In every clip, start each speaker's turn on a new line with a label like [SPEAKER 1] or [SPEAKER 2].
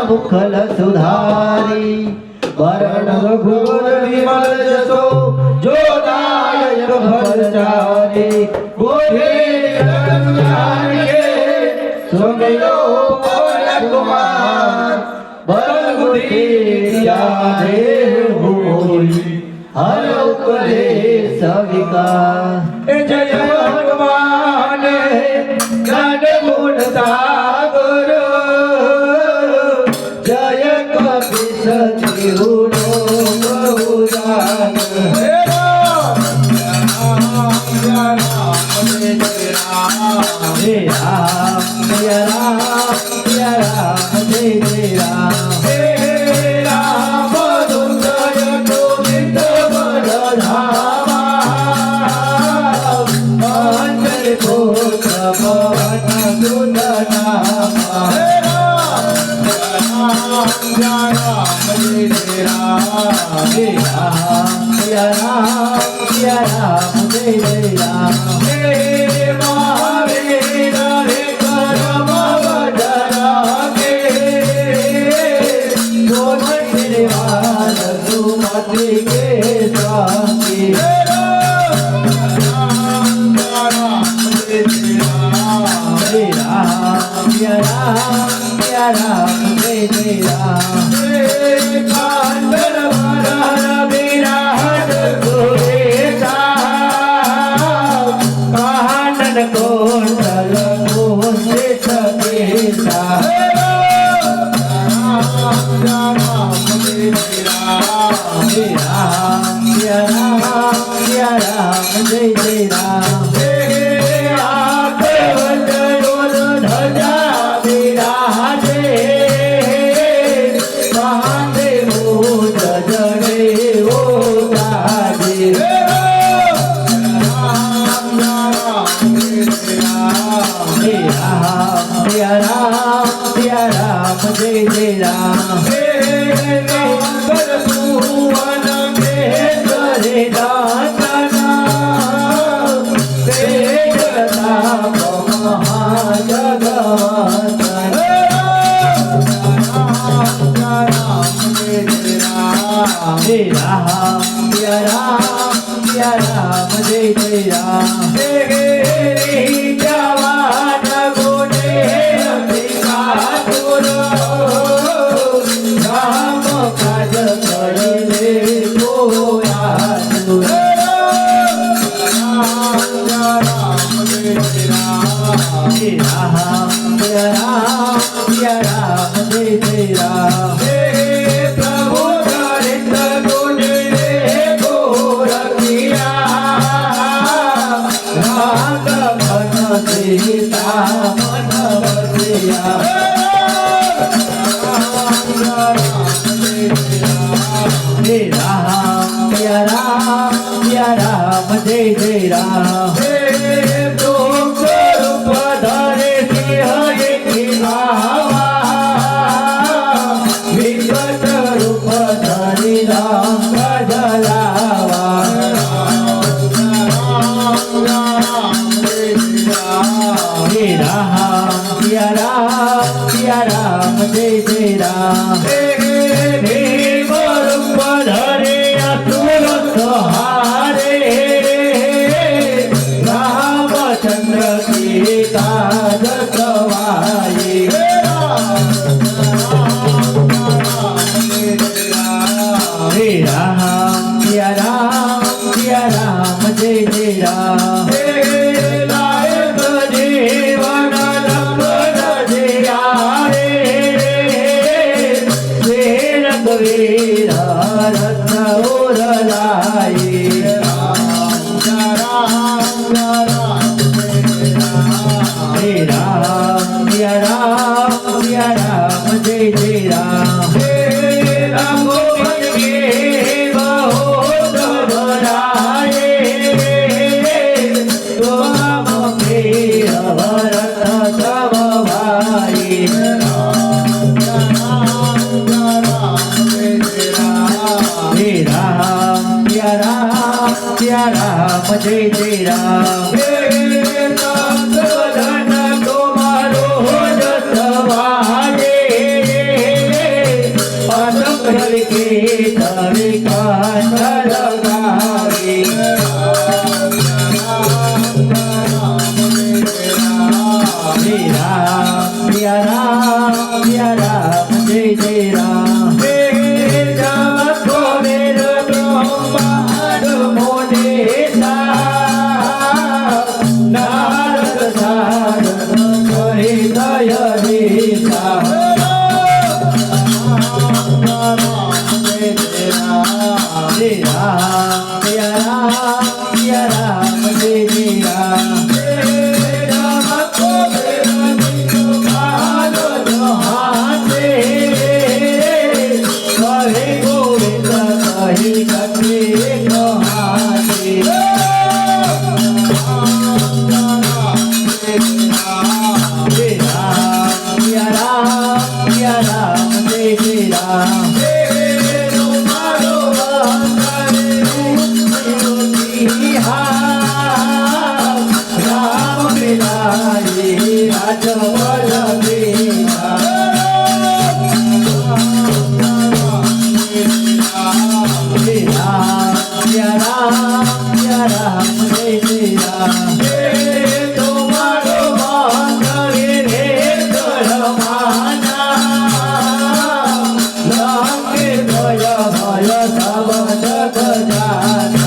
[SPEAKER 1] मुखल सुधारी वरण रघुवर विमल जसो जो दायक फलचारी गोधे सुमिरो पवन कुमार बल बुद्धि होई हर उपदेश विकार जय भगवान ज्ञान गुण सागर जय कपि सति जय राम जय राम जय जय राम हे राम दुर्जय गोविंद बलधामा अंजलि पुत्र पवन सुत नामा हे राम जय राम जय राम जय राम जय राम जय जय राम हे महावीर हे करम वदना के सुमति के स्वामी हे राम जय राम जय राम जय राम जय जय राम हे कांचन वरण विराट गोरेशा कानन कुंडल कुंडित केसा हे राम जय राम जय राम जय जय राम हे आठवत योन ध्वजा विराजे कांधे मूठ जड़े ओ ताजे हे राम जय राम जय राम जय जय राम हे मंगल सुवन महेश्वरी दातना जगताप महाजगवंदन हे राम जय राम जय जय राम हे जवान गुणे अधिकातुर राम काज करिले कोयातुर हे राम जय जय राम हे प्रभु दरिद्र गुणे घोर किया राग मन सीता मन बसिया हे राम जय राम जय जय राम हे दुख रूप धरे सिंह एक भावा विकट रूप धरि राम जलावा हे राम जय जय राम भीम रूप धरे असुर संहारे रामचंद्र की काज गवाए हे राम जय जय राम लायक जीवन लखन जियारे रघुवीर रत्न उरलाए हे राम जय जय राम रघुपति के बहुत बड़ाए तुम प्रिय भरत तब भाई हे राम जय जय राम धन तुम्हारो जसवाए छलकारी सिया राम जय जय राम चमको मेरो ब्रह्मांड मोनेसा नारद सारद कहे दय देसा सिया राम जय जय राम चमको मेरो ब्रह्मांड हाथे कहे गोविंद कहे कटे कहाते सिया राम जय जय राम राम मिलाए राजवल बेला सिया राम जय जय राम तुम्हारो बांधे रे करमाना लंके भय भय सब जग जाना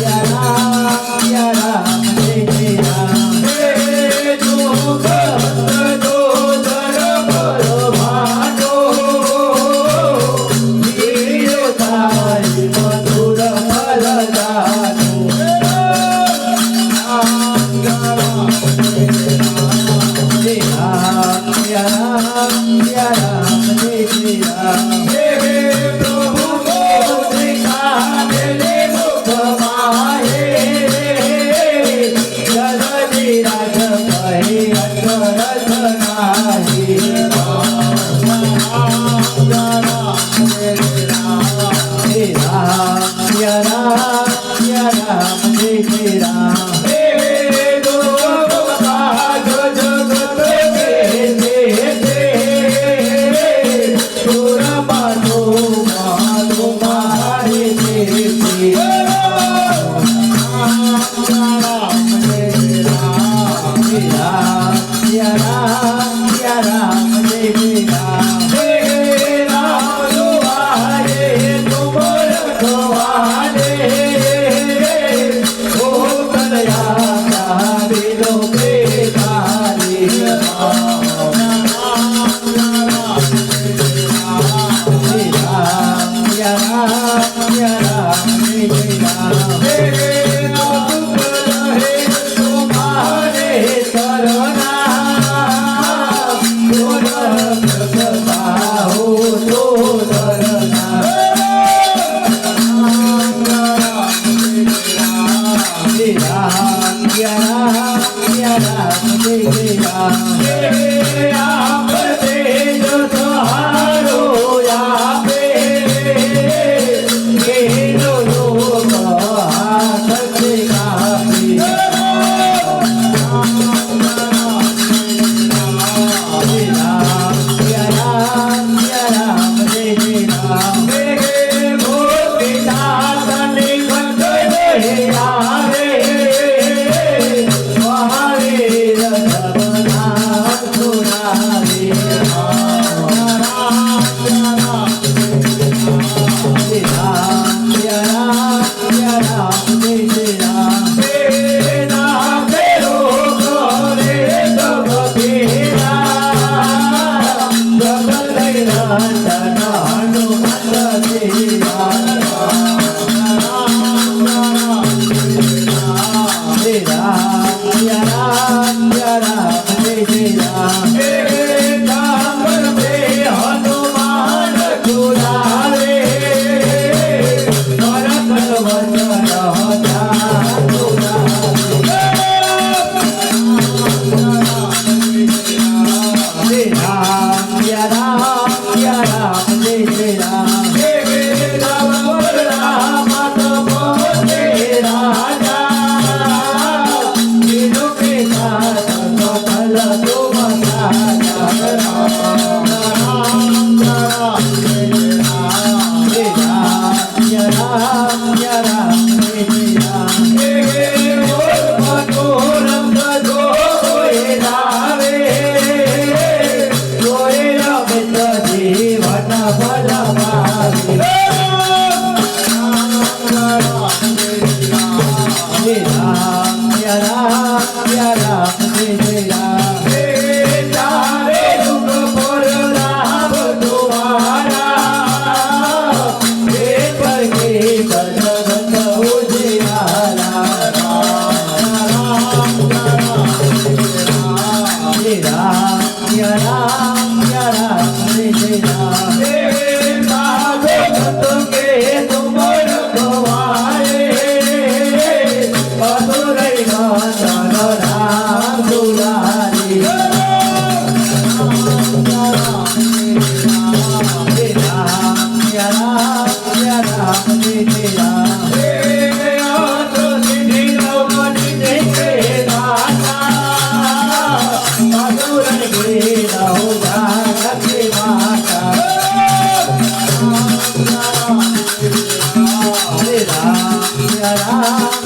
[SPEAKER 1] सिया राम जय जय राम जो भक्त जो धर पर भाटो वीर ताई मधुर फल दानो सिया राम जय जय राम प्रभु को दिखाने ले मुख माहे जगति राज कहे अचरज नाही सिया राम जय जय राम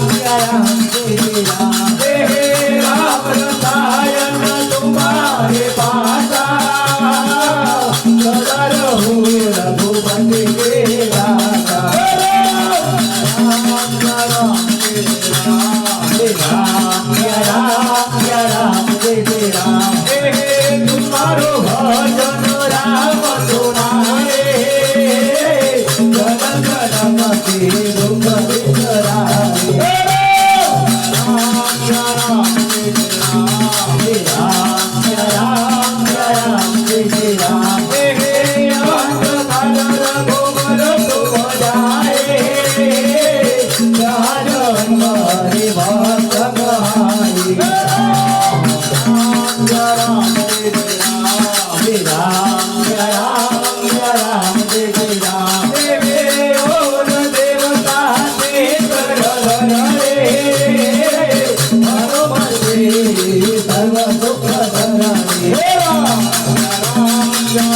[SPEAKER 1] सिया राम जय जय राम
[SPEAKER 2] हे राम रसायन तुम्हारे पासा
[SPEAKER 1] सदा रहूं रघुपति के दाता राम जय राम जय जय राम
[SPEAKER 2] हे तुम्हारो भजन राम सुनाए
[SPEAKER 1] जगन गणपति दुख विसराए राम जय जय राम
[SPEAKER 2] हे अंधकार रघुवर तुम जाए
[SPEAKER 1] हरे भक्त कहाई राम जय राम जय जय राम
[SPEAKER 2] हे और देवता ते कर रे
[SPEAKER 1] हनुमते सर्व दुख हराए
[SPEAKER 2] राम
[SPEAKER 1] जय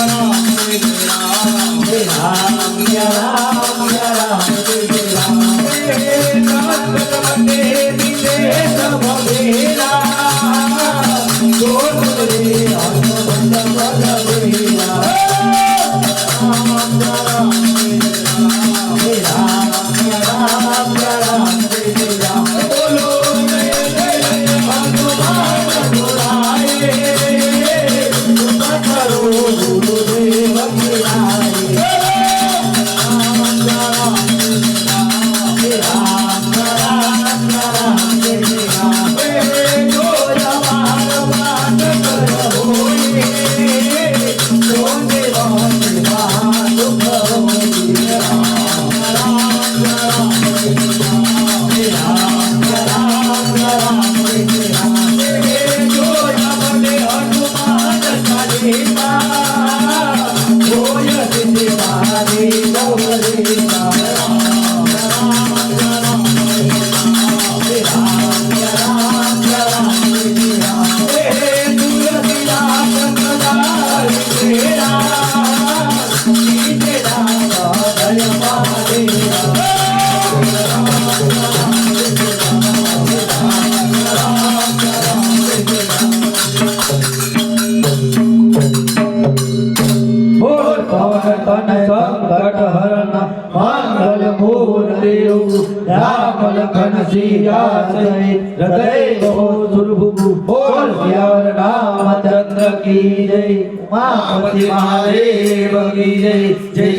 [SPEAKER 1] राम जय राम जय जय राम
[SPEAKER 2] हे नाथ विदेश भवेला
[SPEAKER 1] रे हनुमत बलवीरा राम जय राम जय जय राम
[SPEAKER 2] बोलो जय जय हनुमान गुराए
[SPEAKER 1] करो गुरुदेव की राय संकट हरण मंगल मूर्ति राम लखन सीता सहित हृदय सुरभु बोल सियावर रामचंद्र की जय उमापति महादेव की जय जय